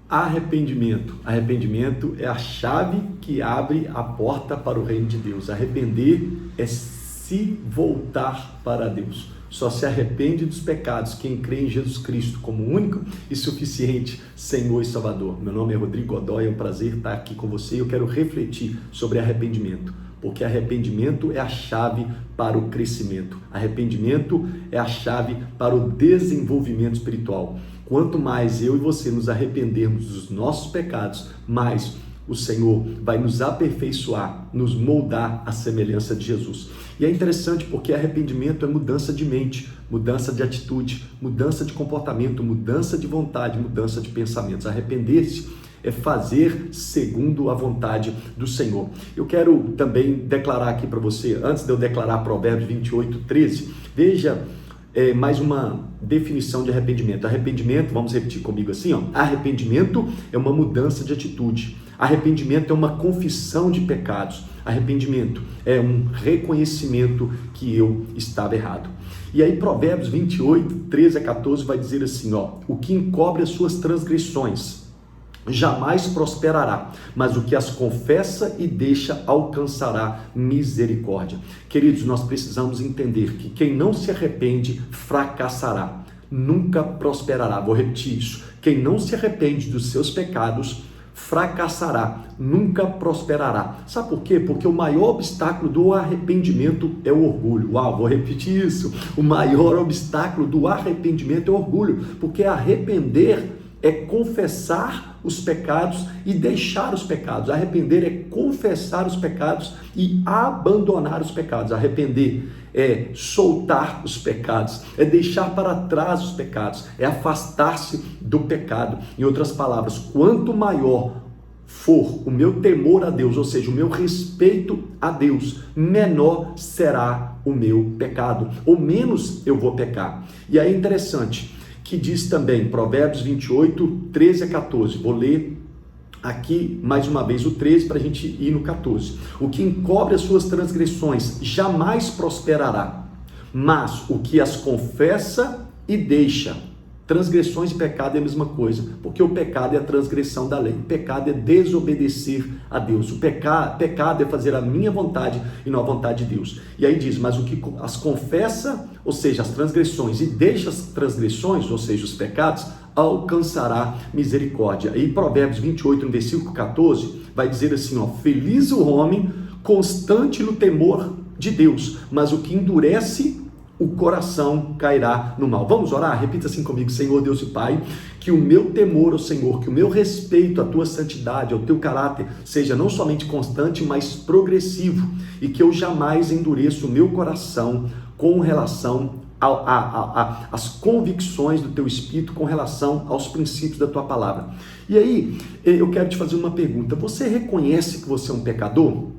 Arrependimento. Arrependimento é a chave que abre a porta para o reino de Deus. Arrepender é se voltar para Deus. Só se arrepende dos pecados quem crê em Jesus Cristo como único e suficiente Senhor e Salvador. Meu nome é Rodrigo Godoy, é um prazer estar aqui com você. Eu quero refletir sobre arrependimento, porque arrependimento é a chave para o crescimento. Arrependimento é a chave para o desenvolvimento espiritual. Quanto mais eu e você nos arrependermos dos nossos pecados, mais o Senhor vai nos aperfeiçoar, nos moldar à semelhança de Jesus. E é interessante porque arrependimento é mudança de mente, mudança de atitude, mudança de comportamento, mudança de vontade, mudança de pensamentos. Arrepender-se é fazer segundo a vontade do Senhor. Eu quero também declarar aqui para você, antes de eu declarar Provérbios 28:13, veja mais uma definição de arrependimento. Arrependimento, vamos repetir comigo assim, ó. Arrependimento é uma mudança de atitude. Arrependimento é uma confissão de pecados. Arrependimento é um reconhecimento que eu estava errado. E aí Provérbios 28:13-14 vai dizer assim, ó: o que encobre as suas transgressões jamais prosperará, mas o que as confessa e deixa alcançará misericórdia. Queridos, nós precisamos entender que quem não se arrepende fracassará, nunca prosperará. Vou repetir isso: quem não se arrepende dos seus pecados fracassará, nunca prosperará. Sabe por quê? Porque o maior obstáculo do arrependimento é o orgulho. Uau, vou repetir isso: o maior obstáculo do arrependimento é o orgulho, porque arrepender é confessar os pecados e deixar os pecados. Arrepender é confessar os pecados e abandonar os pecados. Arrepender é soltar os pecados, é deixar para trás os pecados, é afastar-se do pecado. Em outras palavras, quanto maior for o meu temor a Deus, ou seja, o meu respeito a Deus, menor será o meu pecado, ou menos eu vou pecar. E aí é interessante que diz também, Provérbios 28:13-14, vou ler aqui mais uma vez o 13 para a gente ir no 14. O que encobre as suas transgressões jamais prosperará, mas o que as confessa e deixa. Transgressões e pecado é a mesma coisa, porque o pecado é a transgressão da lei, o pecado é desobedecer a Deus, o pecado é fazer a minha vontade e não a vontade de Deus. E aí diz, mas o que as confessa, ou seja, as transgressões, e deixa as transgressões, ou seja, os pecados, alcançará misericórdia. E Provérbios 28, no versículo 14, vai dizer assim, ó: feliz o homem constante no temor de Deus, mas o que endurece o coração cairá no mal. Vamos orar? Repita assim comigo: Senhor Deus e Pai, que o meu temor ao Senhor, que o meu respeito à tua santidade, ao teu caráter, seja não somente constante, mas progressivo, e que eu jamais endureça o meu coração com relação às convicções do teu Espírito, com relação aos princípios da tua palavra. E aí, eu quero te fazer uma pergunta: você reconhece que você é um pecador?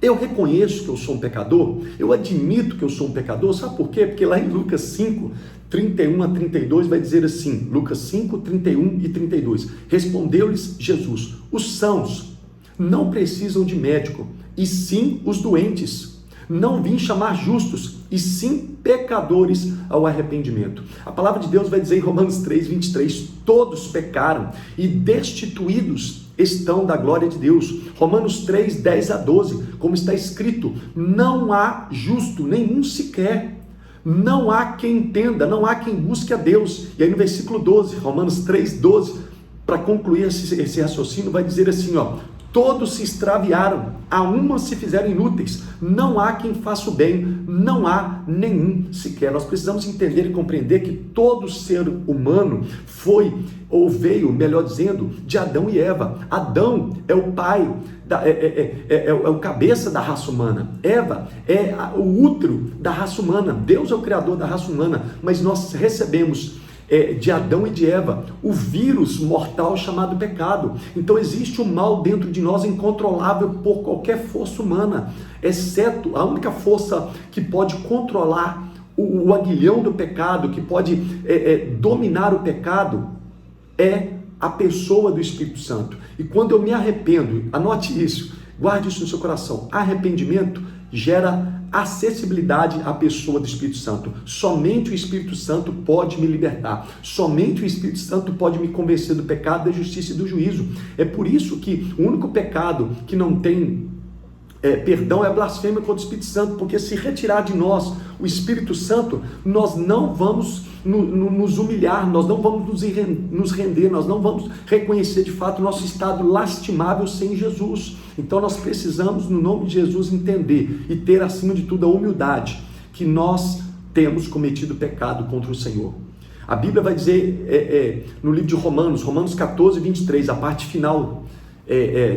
Eu reconheço que eu sou um pecador, eu admito que eu sou um pecador. Sabe por quê? Porque lá em Lucas 5:31-32 vai dizer assim, Lucas 5:31-32, respondeu-lhes Jesus: os sãos não precisam de médico, e sim os doentes. Não vim chamar justos, e sim pecadores ao arrependimento. A palavra de Deus vai dizer em Romanos 3:23, todos pecaram e destituídos estão da glória de Deus. Romanos 3:10-12, como está escrito, não há justo nenhum sequer, não há quem entenda, não há quem busque a Deus. E aí no versículo 12, Romanos 3:12, para concluir esse raciocínio, vai dizer assim, ó: todos se extraviaram, a uma se fizeram inúteis, não há quem faça o bem, não há nenhum sequer. Nós precisamos entender e compreender que todo ser humano foi, ou veio, melhor dizendo, de Adão e Eva. Adão é o pai, é o cabeça da raça humana. Eva é o útero da raça humana. Deus é o criador da raça humana, mas nós recebemos de Adão e de Eva o vírus mortal chamado pecado. Então existe um mal dentro de nós incontrolável por qualquer força humana, exceto a única força que pode controlar o aguilhão do pecado, que pode dominar o pecado, é a pessoa do Espírito Santo. E quando eu me arrependo, anote isso, guarde isso no seu coração: arrependimento gera acessibilidade à pessoa do Espírito Santo. Somente o Espírito Santo pode me libertar. Somente o Espírito Santo pode me convencer do pecado, da justiça e do juízo. É por isso que o único pecado que não tem perdão é a blasfêmia contra o Espírito Santo, porque se retirar de nós o Espírito Santo, nós não vamos nos humilhar, nós não vamos nos render, nós não vamos reconhecer de fato o nosso estado lastimável sem Jesus. Então nós precisamos, no nome de Jesus, entender e ter acima de tudo a humildade que nós temos cometido pecado contra o Senhor. A Bíblia vai dizer no livro de Romanos 14, 23, a parte final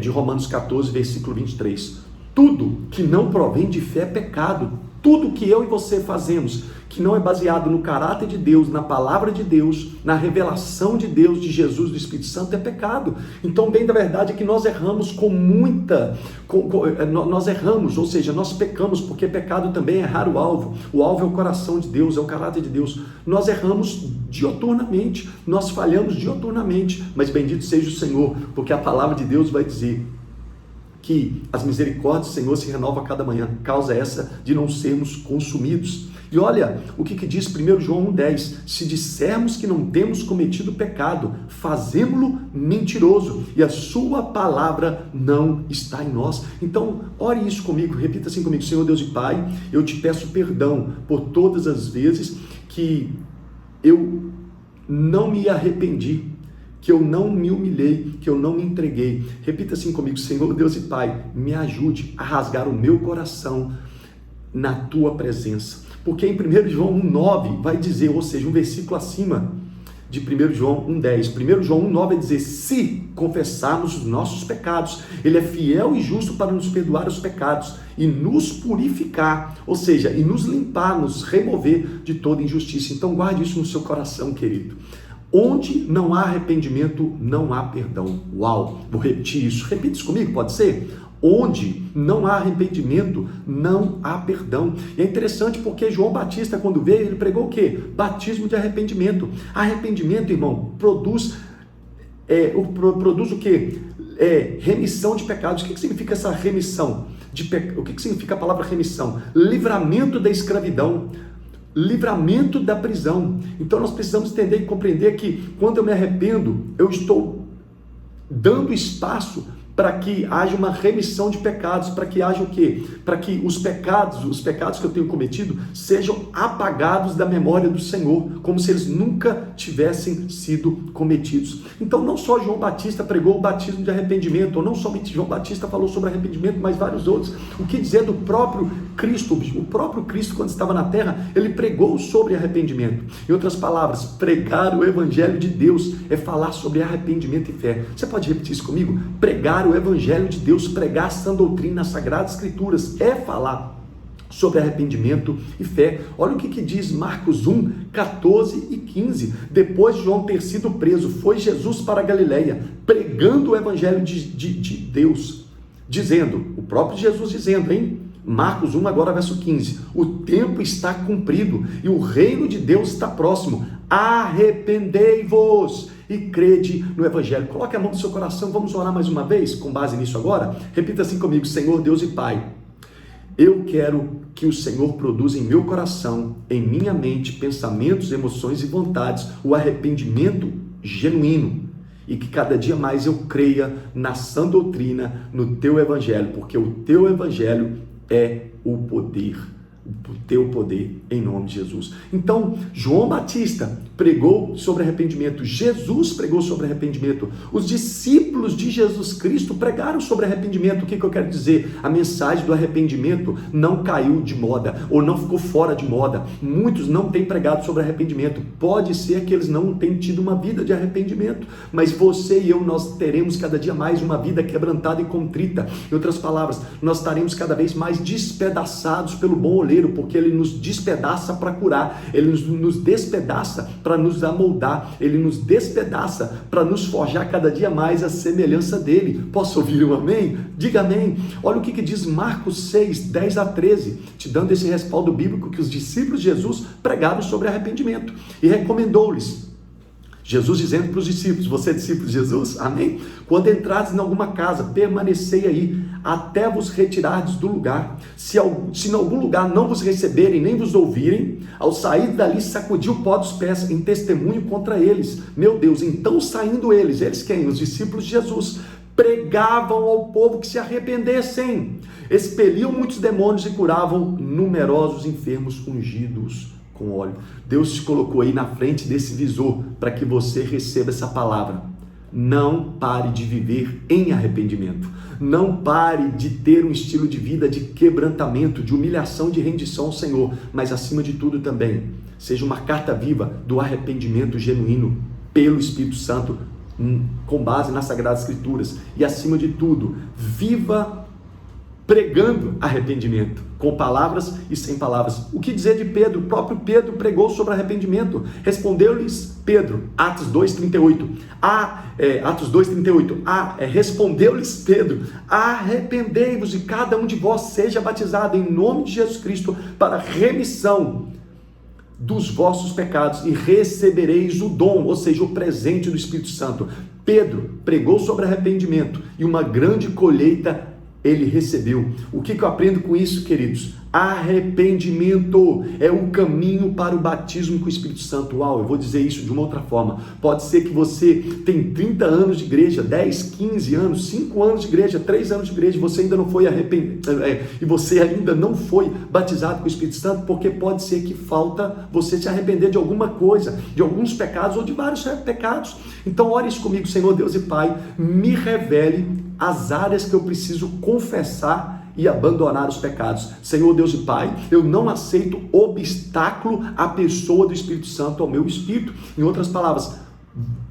de Romanos 14, versículo 23. Tudo que não provém de fé é pecado. Tudo que eu e você fazemos, que não é baseado no caráter de Deus, na palavra de Deus, na revelação de Deus, de Jesus, do Espírito Santo, é pecado. Então, bem da verdade é que nós erramos nós erramos, ou seja, nós pecamos, porque pecado também é errar o alvo. O alvo é o coração de Deus, é o caráter de Deus. Nós erramos dioturnamente, nós falhamos dioturnamente, mas bendito seja o Senhor, porque a palavra de Deus vai dizer que as misericórdias do Senhor se renovam a cada manhã, causa essa de não sermos consumidos. E olha o que diz 1 João 1,10: se dissermos que não temos cometido pecado, fazemo-lo mentiroso, e a sua palavra não está em nós. Então, ore isso comigo, repita assim comigo: Senhor Deus e Pai, eu te peço perdão por todas as vezes que eu não me arrependi, que eu não me humilhei, que eu não me entreguei. Repita assim comigo: Senhor Deus e Pai, me ajude a rasgar o meu coração na tua presença. Porque em 1 João 1,9 vai dizer, ou seja, um versículo acima de 1 João 1,10. 1 João 1,9 vai dizer: se confessarmos os nossos pecados, Ele é fiel e justo para nos perdoar os pecados e nos purificar, ou seja, e nos limpar, nos remover de toda injustiça. Então guarde isso no seu coração, querido. Onde não há arrependimento, não há perdão. Uau, vou repetir isso. Repita isso comigo, pode ser? Onde não há arrependimento, não há perdão. E é interessante porque João Batista, quando veio, ele pregou o quê? Batismo de arrependimento. Arrependimento, irmão, produz o quê? Remissão de pecados. O que significa essa remissão? O que significa a palavra remissão? Livramento da escravidão, livramento da prisão. Então nós precisamos entender e compreender que quando eu me arrependo, eu estou dando espaço para que haja uma remissão de pecados, para que haja o quê? Para que os pecados que eu tenho cometido sejam apagados da memória do Senhor, como se eles nunca tivessem sido cometidos. Então não só João Batista pregou o batismo de arrependimento, ou não somente João Batista falou sobre arrependimento, mas vários outros. O que dizer do próprio Cristo? O próprio Cristo, quando estava na terra, ele pregou sobre arrependimento. Em outras palavras, pregar o Evangelho de Deus é falar sobre arrependimento e fé. Você pode repetir isso comigo? Pregar o Evangelho de Deus, pregar essa doutrina nas Sagradas Escrituras, é falar sobre arrependimento e fé. Olha o que diz Marcos 1, 14 e 15. Depois de João ter sido preso, foi Jesus para a Galileia, pregando o Evangelho de Deus, dizendo, o próprio Jesus dizendo, hein? Marcos 1, agora verso 15, o tempo está cumprido e o reino de Deus está próximo, arrependei-vos e crede no Evangelho. Coloque a mão no seu coração, vamos orar mais uma vez, com base nisso agora. Repita assim comigo: Senhor Deus e Pai, eu quero que o Senhor produza em meu coração, em minha mente, pensamentos, emoções e vontades, o arrependimento genuíno, e que cada dia mais eu creia na sã doutrina, no teu Evangelho, porque o teu Evangelho é o poder, o teu poder, em nome de Jesus. Então, João Batista pregou sobre arrependimento, Jesus pregou sobre arrependimento, os discípulos de Jesus Cristo pregaram sobre arrependimento. O que eu quero dizer? A mensagem do arrependimento não caiu de moda, ou não ficou fora de moda. Muitos não têm pregado sobre arrependimento, pode ser que eles não tenham tido uma vida de arrependimento, mas você e eu, nós teremos cada dia mais uma vida quebrantada e contrita. Em outras palavras, nós estaremos cada vez mais despedaçados pelo bom oleiro, porque ele nos despedaça para curar, ele nos despedaça para nos amoldar, ele nos despedaça para nos forjar cada dia mais a semelhança dele. Posso ouvir um amém? Diga amém. Olha o que diz Marcos 6, 10 a 13, te dando esse respaldo bíblico que os discípulos de Jesus pregaram sobre arrependimento e recomendou-lhes. Jesus dizendo para os discípulos: você é discípulo de Jesus? Amém? Quando entrares em alguma casa, permanecei aí, até vos retirardes do lugar. Se em algum lugar não vos receberem, nem vos ouvirem, ao sair dali, sacudiu o pó dos pés, em testemunho contra eles. Meu Deus, então saindo eles quem? Os discípulos de Jesus, pregavam ao povo que se arrependessem, expeliam muitos demônios e curavam numerosos enfermos ungidos com óleo. Deus te colocou aí na frente desse visor para que você receba essa palavra. Não pare de viver em arrependimento. Não pare de ter um estilo de vida de quebrantamento, de humilhação, de rendição ao Senhor. Mas acima de tudo também, seja uma carta viva do arrependimento genuíno pelo Espírito Santo, com base nas Sagradas Escrituras. E acima de tudo, viva pregando arrependimento, com palavras e sem palavras. O que dizer de Pedro? O próprio Pedro pregou sobre arrependimento. Respondeu-lhes Pedro, Atos 2,38. Respondeu-lhes Pedro: arrependei-vos e cada um de vós seja batizado em nome de Jesus Cristo para remissão dos vossos pecados e recebereis o dom, ou seja, o presente do Espírito Santo. Pedro pregou sobre arrependimento e uma grande colheita ele recebeu. O que eu aprendo com isso, queridos? Arrependimento é o caminho para o batismo com o Espírito Santo. Uau, eu vou dizer isso de uma outra forma. Pode ser que você tem 30 anos de igreja, 10, 15 anos, 5 anos de igreja, 3 anos de igreja, e você ainda não foi e você ainda não foi batizado com o Espírito Santo, porque pode ser que falta você se arrepender de alguma coisa, de alguns pecados ou de vários pecados. Então ore isso comigo: Senhor Deus e Pai, me revele as áreas que eu preciso confessar e abandonar os pecados. Senhor Deus e Pai, eu não aceito obstáculo à pessoa do Espírito Santo, ao meu espírito. Em outras palavras,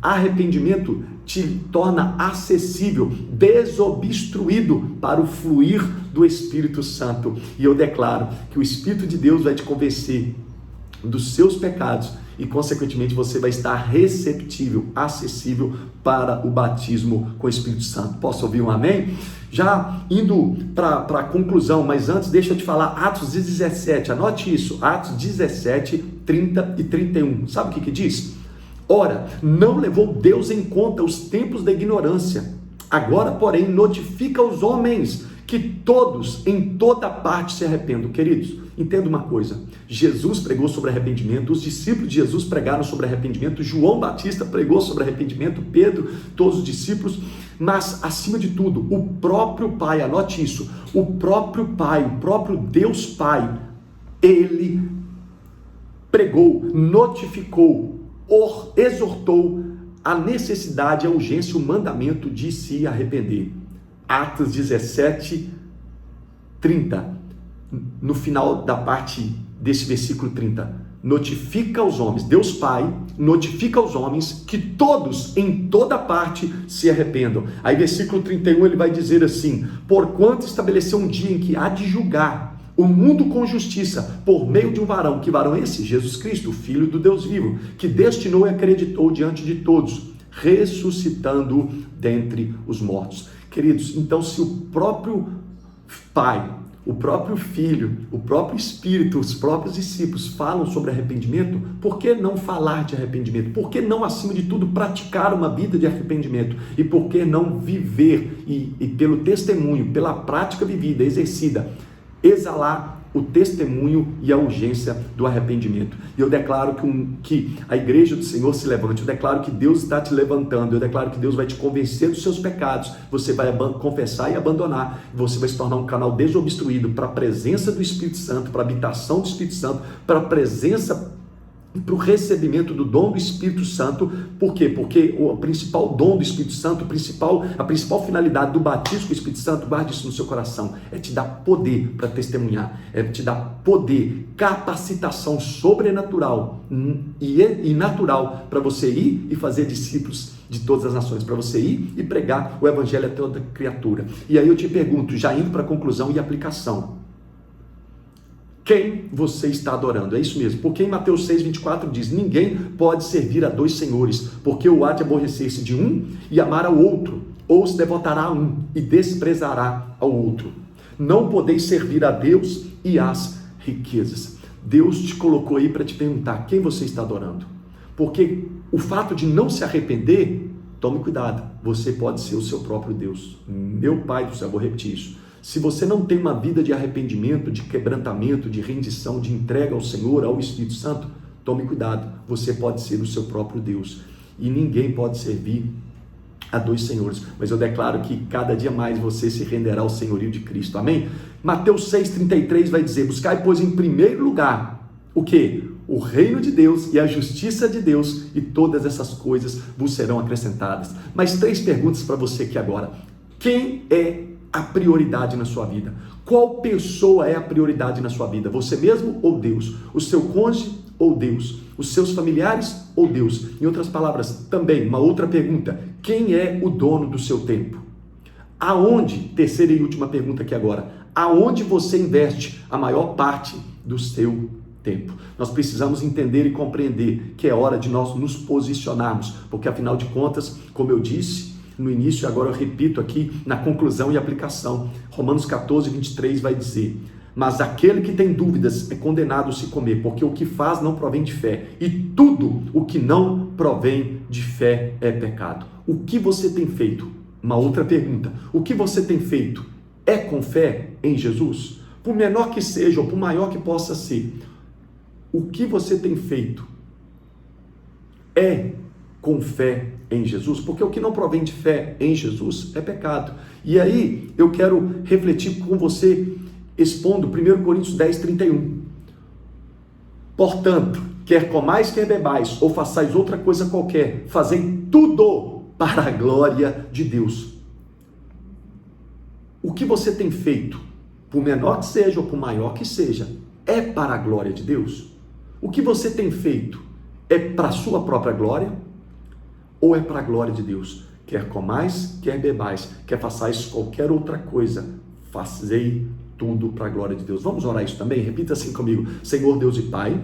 arrependimento te torna acessível, desobstruído para o fluir do Espírito Santo. E eu declaro que o Espírito de Deus vai te convencer dos seus pecados e, consequentemente, você vai estar receptível, acessível para o batismo com o Espírito Santo. Posso ouvir um amém? Já indo para a conclusão, mas antes deixa eu te falar Atos 17, anote isso, Atos 17, 30 e 31. Sabe o que diz? Ora, não levou Deus em conta os tempos da ignorância. Agora, porém, notifica aos homens que todos, em toda parte, se arrependam. Queridos, entenda uma coisa: Jesus pregou sobre arrependimento, os discípulos de Jesus pregaram sobre arrependimento, João Batista pregou sobre arrependimento, Pedro, todos os discípulos, mas acima de tudo, o próprio Pai, anote isso, o próprio Pai, o próprio Deus Pai, ele pregou, notificou, exortou a necessidade, a urgência, o mandamento de se arrepender. Atos 17, 30, no final da parte desse versículo 30, notifica aos homens, Deus Pai notifica aos homens que todos, em toda parte, se arrependam. Aí versículo 31 ele vai dizer assim: porquanto estabeleceu um dia em que há de julgar o mundo com justiça, por meio de um varão. Que varão é esse? Jesus Cristo, o Filho do Deus vivo, que destinou e acreditou diante de todos, ressuscitando dentre os mortos. Queridos, então se o próprio Pai, o próprio Filho, o próprio Espírito, os próprios discípulos falam sobre arrependimento, por que não falar de arrependimento? Por que não, acima de tudo, praticar uma vida de arrependimento? E por que não viver e pelo testemunho, pela prática vivida, exercida, exalar o testemunho e a urgência do arrependimento? E eu declaro que a igreja do Senhor se levante, eu declaro que Deus está te levantando, eu declaro que Deus vai te convencer dos seus pecados, você vai confessar e abandonar, você vai se tornar um canal desobstruído para a presença do Espírito Santo, para a habitação do Espírito Santo, para a presença, para o recebimento do dom do Espírito Santo. Por quê? Porque o principal dom do Espírito Santo, a principal finalidade do batismo com o Espírito Santo, guarde isso no seu coração, é te dar poder para testemunhar, é te dar poder, capacitação sobrenatural e natural para você ir e fazer discípulos de todas as nações, para você ir e pregar o evangelho a toda criatura. E aí eu te pergunto, já indo para a conclusão e aplicação, quem você está adorando? É isso mesmo, porque em Mateus 6,24 diz: ninguém pode servir a dois senhores, porque o há de aborrecer-se de um e amar ao outro, ou se devotará a um e desprezará ao outro. Não podeis servir a Deus e às riquezas. Deus te colocou aí para te perguntar: quem você está adorando? Porque o fato de não se arrepender, tome cuidado, você pode ser o seu próprio Deus. Meu Pai do céu, vou repetir isso. Se você não tem uma vida de arrependimento, de quebrantamento, de rendição, de entrega ao Senhor, ao Espírito Santo, tome cuidado, você pode ser o seu próprio Deus. E ninguém pode servir a dois senhores. Mas eu declaro que cada dia mais você se renderá ao senhorio de Cristo. Amém? Mateus 6,33 vai dizer: buscai, pois, em primeiro lugar, o quê? O reino de Deus e a justiça de Deus, e todas essas coisas vos serão acrescentadas. Mas 3 perguntas para você aqui agora. Quem é a prioridade na sua vida? Qual pessoa é a prioridade na sua vida? Você mesmo ou Deus? O seu cônjuge ou Deus? Os seus familiares ou Deus? Em outras palavras, também uma outra pergunta: quem é o dono do seu tempo? Aonde, terceira e última pergunta aqui agora, aonde você investe a maior parte do seu tempo? Nós precisamos entender e compreender que é hora de nós nos posicionarmos, porque afinal de contas, como eu disse no início, e agora eu repito aqui na conclusão e aplicação, Romanos 14:23 vai dizer: mas aquele que tem dúvidas é condenado a se comer, porque o que faz não provém de fé, e tudo o que não provém de fé é pecado. O que você tem feito? Uma outra pergunta: o que você tem feito é com fé em Jesus? Por menor que seja ou por maior que possa ser, o que você tem feito é com fé em Jesus? Porque o que não provém de fé em Jesus é pecado. E aí eu quero refletir com você, expondo 1 Coríntios 10:31. Portanto, quer comais, quer bebais, ou façais outra coisa qualquer, fazei tudo para a glória de Deus. O que você tem feito, por menor que seja ou por maior que seja, é para a glória de Deus? O que você tem feito é para a sua própria glória ou é para a glória de Deus? Quer comais, quer bebais, quer façais qualquer outra coisa, fazei tudo para a glória de Deus. Vamos orar isso também? Repita assim comigo: Senhor Deus e Pai,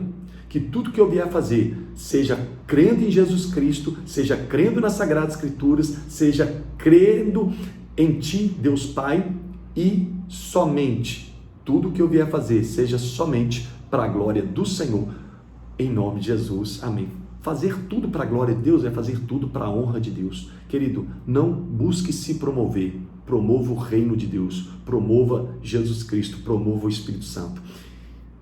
que tudo que eu vier fazer, seja crendo em Jesus Cristo, seja crendo nas Sagradas Escrituras, seja crendo em Ti, Deus Pai, e somente, tudo que eu vier fazer, seja somente para a glória do Senhor, em nome de Jesus, amém. Fazer tudo para a glória de Deus é fazer tudo para a honra de Deus. Querido, não busque se promover, promova o reino de Deus, promova Jesus Cristo, promova o Espírito Santo.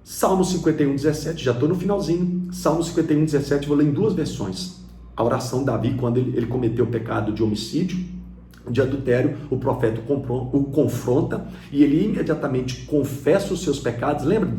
Salmo 51:17, já estou no finalzinho. Salmo 51:17, vou ler em 2 versões. A oração de Davi, quando ele cometeu o pecado de homicídio, de adultério, o profeta o confronta e ele imediatamente confessa os seus pecados. Lembra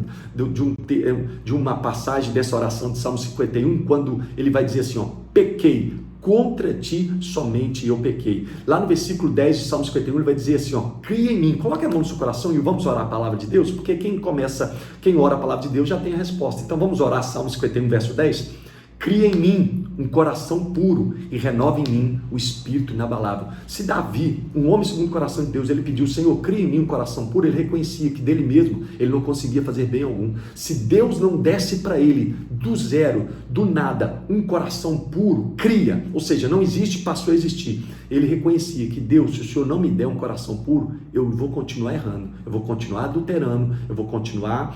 de uma passagem dessa oração de Salmo 51, quando ele vai dizer assim: pequei, contra ti somente eu pequei. Lá no versículo 10 de Salmo 51, ele vai dizer assim: cria em mim, coloque a mão no seu coração e vamos orar a palavra de Deus, porque quem ora a palavra de Deus já tem a resposta. Então vamos orar Salmo 51, verso 10. Cria em mim um coração puro e renova em mim o espírito inabalável. Se Davi, um homem segundo o coração de Deus, ele pediu: Senhor, cria em mim um coração puro, ele reconhecia que dele mesmo ele não conseguia fazer bem algum. Se Deus não desse para ele do zero, do nada, um coração puro, cria, ou seja, não existe, passou a existir. Ele reconhecia que Deus, se o Senhor não me der um coração puro, eu vou continuar errando, eu vou continuar adulterando, eu vou continuar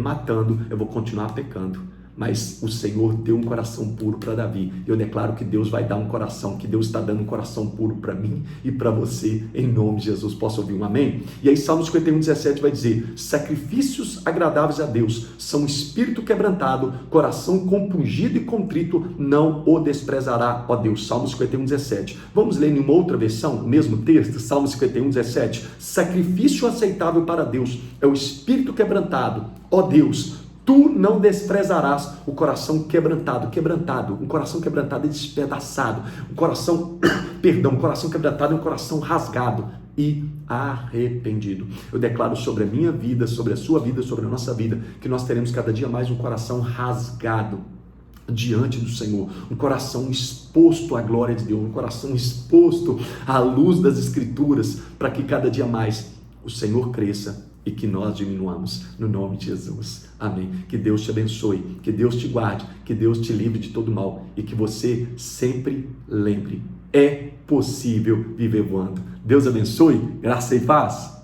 matando, eu vou continuar pecando. Mas o Senhor deu um coração puro para Davi. Eu declaro que Deus vai dar um coração, que Deus está dando um coração puro para mim e para você, em nome de Jesus. Posso ouvir um amém? E aí Salmo 51:17 vai dizer: sacrifícios agradáveis a Deus são espírito quebrantado, coração compungido e contrito, não o desprezará, ó Deus. Salmo 51:17. Vamos ler em uma outra versão, o mesmo texto, Salmo 51:17. Sacrifício aceitável para Deus é o espírito quebrantado, ó Deus. Tu não desprezarás o coração quebrantado, um coração quebrantado e despedaçado, um coração quebrantado é um coração rasgado e arrependido. Eu declaro sobre a minha vida, sobre a sua vida, sobre a nossa vida, que nós teremos cada dia mais um coração rasgado diante do Senhor, um coração exposto à glória de Deus, um coração exposto à luz das Escrituras, para que cada dia mais o Senhor cresça e que nós diminuamos, no nome de Jesus, amém. Que Deus te abençoe, que Deus te guarde, que Deus te livre de todo mal e que você sempre lembre: é possível viver voando. Deus abençoe, graça e paz.